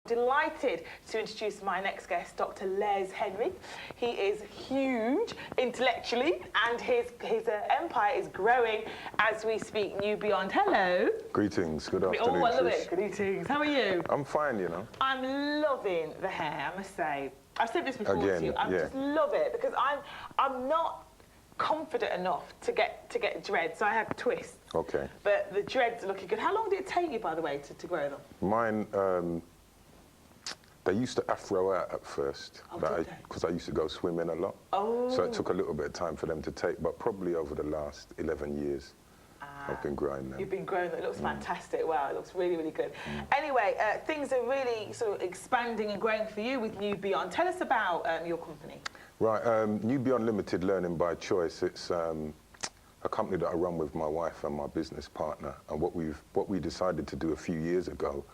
delighted to introduce my next guest, Dr. Les Henry. He is huge intellectually, and his empire is growing as we speak. New Beyond. Hello. Greetings. Good afternoon. Oh, I love it. Greetings. How are you? I'm fine, you know. I'm loving the hair, I must say. I've said this before Again, to you. I yeah. just love it because I'm not confident enough to get dreads, so I have twists. Okay. But the dreads are looking good. How long did it take you, by the way, to grow them? Mine, they used to afro out at first, because I used to go swimming a lot. Oh. So it took a little bit of time for them to take, but probably over the last 11 years, I've been growing them. You've been growing them. It looks fantastic. Wow, it looks really, really good. Anyway, things are really sort of expanding and growing for you with New Beyond. Tell us about your company. Right, New Beyond Limited Learning by Choice. It's a company that I run with my wife and my business partner. And what we decided to do a few years ago,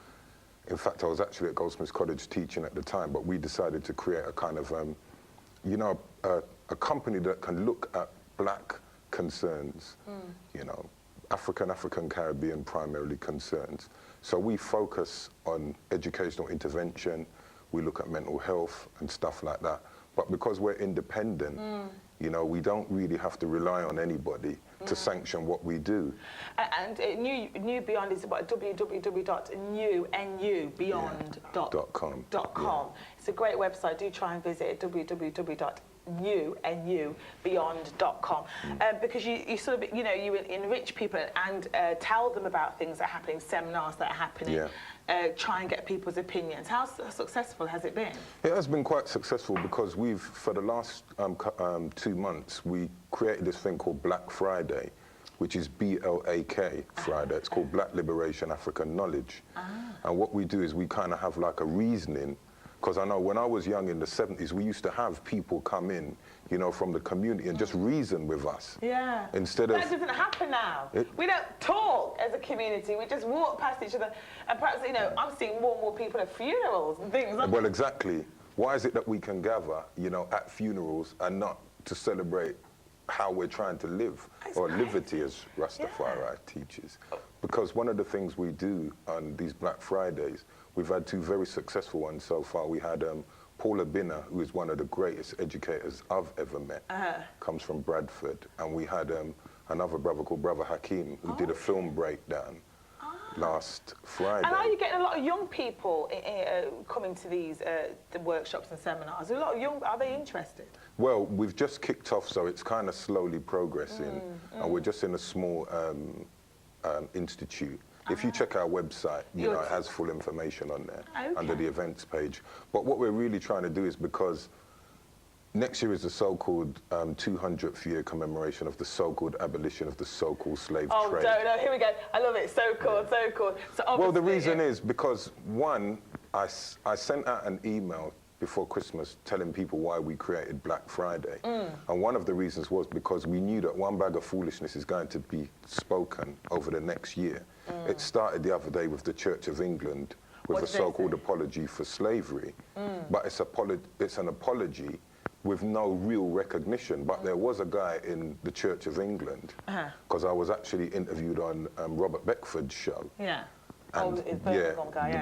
in fact, I was actually at Goldsmiths College teaching at the time, but we decided to create a kind of, you know, a company that can look at black concerns, you know, African Caribbean primarily concerns. So we focus on educational intervention, we look at mental health and stuff like that. But because we're independent, you know, we don't really have to rely on anybody to sanction what we do. And New Beyond is about www.nubeyond.com. Yeah. It's a great website. Do try and visit it, www.nubeyond.com, because you sort of, you know, you enrich people and tell them about things that are happening, seminars that are happening. Yeah. Try and get people's opinions. How successful has it been? It has been quite successful because we've, for the last 2 months, we created this thing called Black Friday, which is BLAK Friday. It's called Black Liberation African Knowledge. And what we do is we kind of have like a reasoning, because I know when I was young in the 70s, we used to have people come in, you know, from the community and just reason with us. Yeah. Instead of... That doesn't happen now. We don't talk as a community. We just walk past each other. And perhaps, you know, I'm seeing more and more people at funerals and things. Well, exactly. Why is it that we can gather, you know, at funerals and not to celebrate how we're trying to live, or liberty, as Rastafari teaches? Because one of the things we do on these Black Fridays, we've had 2 very successful ones so far. We had Paula Binner, who is one of the greatest educators I've ever met, comes from Bradford. And we had another brother called Brother Hakeem, who did a film breakdown last Friday. And are you getting a lot of young people coming to these the workshops and seminars? A lot of young, are they interested? Well, we've just kicked off, so it's kind of slowly progressing. And we're just in a small institute. If you check our website, you know, it has full information on there under the events page. But what we're really trying to do is, because next year is the so-called 200th year commemoration of the so-called abolition of the so-called slave trade. Oh, no, here we go. I love it. So cool, so cool. So well, the reason is because, one, I sent out an email before Christmas telling people why we created Black Friday. And one of the reasons was because we knew that one bag of foolishness is going to be spoken over the next year. It started the other day with the Church of England with a so-called apology for slavery. But it's an apology with no real recognition. But there was a guy in the Church of England, because I was actually interviewed on Robert Beckford's show. And the Birmingham guy, the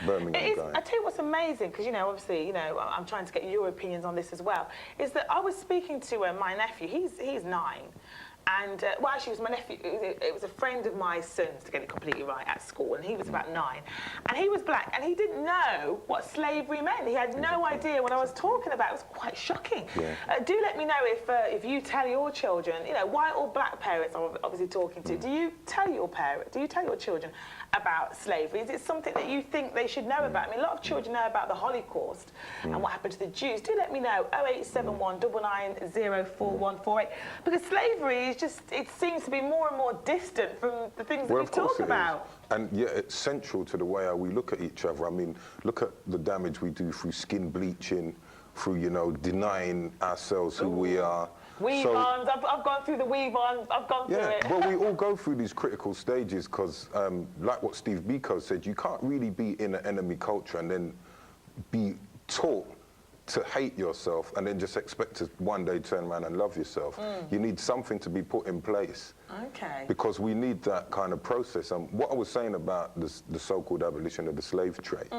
Birmingham guy. I tell you what's amazing, because, you know, obviously, you know, I'm trying to get your opinions on this as well, is that I was speaking to my nephew. He's 9. And, well, actually, it was my nephew. It was a friend of my son's, to get it completely right, at school, and he was about 9. And he was black, and he didn't know what slavery meant. He had no idea what I was talking about. It was quite shocking. Do let me know if you tell your children, you know, white or black parents I'm obviously talking to, do you tell your children about slavery? Is it something that you think they should know about? I mean, a lot of children know about the Holocaust and what happened to the Jews. Do let me know, 0871 990 4148, because slavery is just, it seems to be more and more distant from the things that we talk about. And yeah, it's central to the way how we look at each other. I mean, look at the damage we do through skin bleaching, through, you know, denying ourselves who we are. Weave-ons, I've gone through the weave-ons, I've gone through it. Well, we all go through these critical stages because, like what Steve Biko said, you can't really be in an enemy culture and then be taught to hate yourself and then just expect to one day turn around and love yourself. You need something to be put in place. Because we need that kind of process. And what I was saying about the so-called abolition of the slave trade,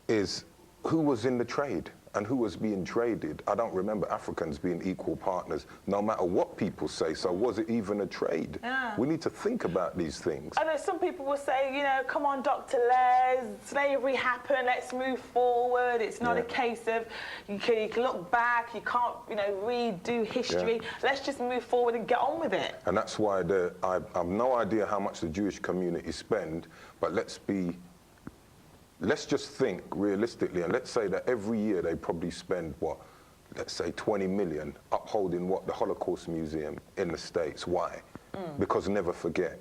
is who was in the trade and who was being traded. I don't remember Africans being equal partners, no matter what people say. So was it even a trade? Yeah. We need to think about these things. I know some people will say, you know, come on, Dr. Les, slavery happened, let's move forward. It's not a case of you can look back, you can't, you know, redo history. Yeah. Let's just move forward and get on with it. And that's why I have no idea how much the Jewish community spend, but let's just think realistically, and let's say that every year they probably spend, what, let's say 20 million upholding what, the Holocaust Museum in the States. Why? Because never forget.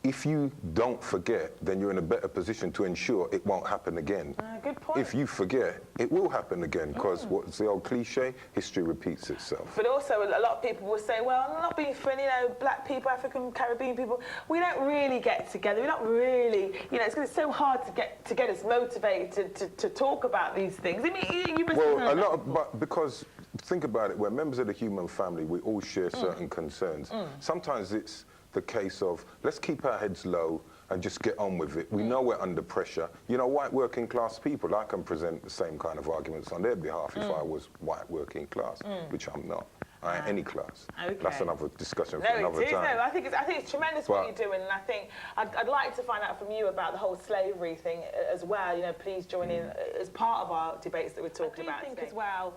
If you don't forget, then you're in a better position to ensure it won't happen again. Good point. If you forget, it will happen again, because what's the old cliche? History repeats itself. But also, a lot of people will say, well, I'm not being funny, you know, black people, African, Caribbean people, we don't really get together. We're not really, you know, it's so hard to get us motivated to talk about these things. I mean, you must well, a lot of, but because, think about it, we're members of the human family, we all share certain concerns. Sometimes it's the case of, let's keep our heads low and just get on with it. We know we're under pressure. You know, white working class people, I can present the same kind of arguments on their behalf if I was white working class, which I'm not. I ain't any class. Okay. That's another discussion for another time. No, I think it's tremendous what you're doing, and I think I'd like to find out from you about the whole slavery thing as well. You know, please join in as part of our debates that we're talking about. I think as well,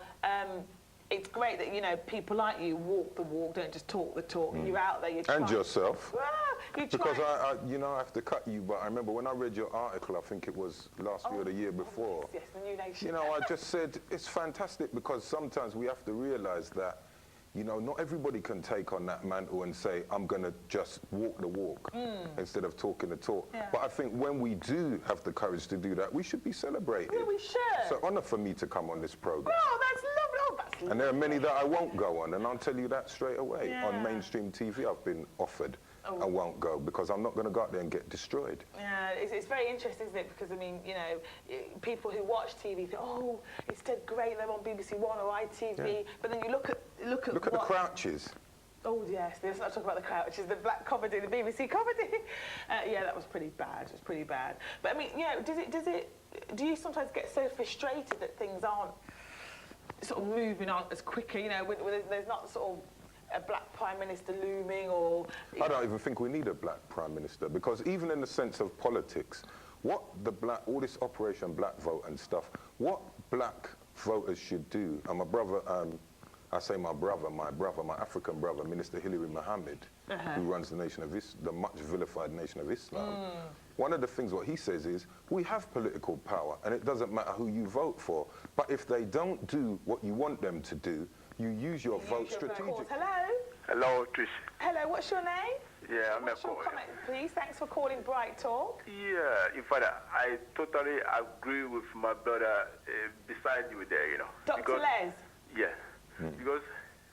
it's great that, you know, people like you walk the walk, don't just talk the talk. You're out there, you're trying. And yourself. You're because you know, I have to cut you, but I remember when I read your article, I think it was last year or the year before. Yes, the New Nation. You know, I just said it's fantastic, because sometimes we have to realize that, you know, not everybody can take on that mantle and say, I'm going to just walk the walk instead of talking the talk. Yeah. But I think when we do have the courage to do that, we should be celebrated. Yeah, we should. It's an honor for me to come on this program. Oh, that's lovely. Oh, that's lovely. And there are many that I won't go on, and I'll tell you that straight away. Yeah. On mainstream TV, I've been offered. I won't go, because I'm not going to go out there and get destroyed. Yeah, it's very interesting, isn't it? Because, I mean, you know, people who watch TV think, oh, it's dead great, they're on BBC One or ITV. Yeah. But then you look at the Crouches. Oh, yes, let's not talk about the Crouches, the black comedy, the BBC comedy. Yeah, that was pretty bad. It was pretty bad. But, I mean, you know, do you sometimes get so frustrated that things aren't sort of moving on as quicker, you know, when there's not sort of a black prime minister looming, or... I don't even think we need a black prime minister, because even in the sense of politics, what all this Operation Black Vote and stuff, what black voters should do, and my brother, I say my African brother, Minister Hilary Mohammed, who runs the much vilified Nation of Islam, one of the things what he says is, we have political power, and it doesn't matter who you vote for, but if they don't do what you want them to do, you use your vote strategically. Hello? Hello, Trish. Hello, what's your name? Yeah, what's your comment, please? Thanks for calling Bright Talk. Yeah, in fact, I totally agree with my brother beside you there, you know. Dr. Les? Yeah, because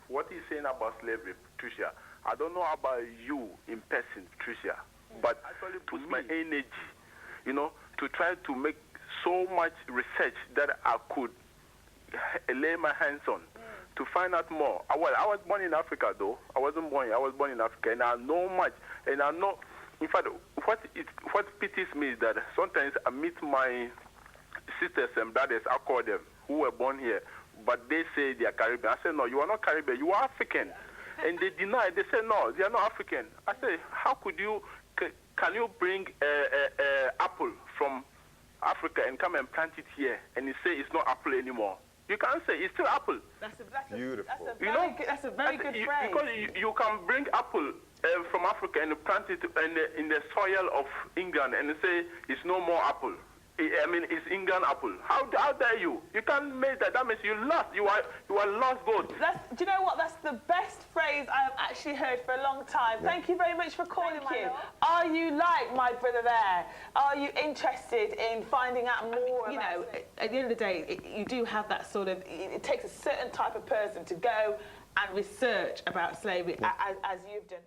what he's saying about slavery, Tricia, I don't know about you in person, Tricia, but I actually put my energy, you know, to try to make so much research that I could lay my hands on. To find out more. I was born in Africa, though. I wasn't born here. I was born in Africa, and I know much. And I know, in fact, what pities me is that sometimes I meet my sisters and brothers, I call them, who were born here, but they say they are Caribbean. I say, no, you are not Caribbean, you are African. And they deny, they say, no, they are not African. I say, how could you, can you bring apple from Africa and come and plant it here, and you say it's not apple anymore? You can't say it's still apple. Beautiful. That's a very good phrase. Because you can bring apple from Africa and plant it in the soil of England and say it's no more apple. I mean, it's England apple. How dare you? You can't make that. That means you lost. You are lost goat. Do you know what? That's the best phrase I have actually heard for a long time. Yeah. Thank you very much for calling. Thank you. Are you like my brother there? Are you interested in finding out more? You know, at the end of the day, you do have that sort of. It takes a certain type of person to go and research about slavery, as you've done.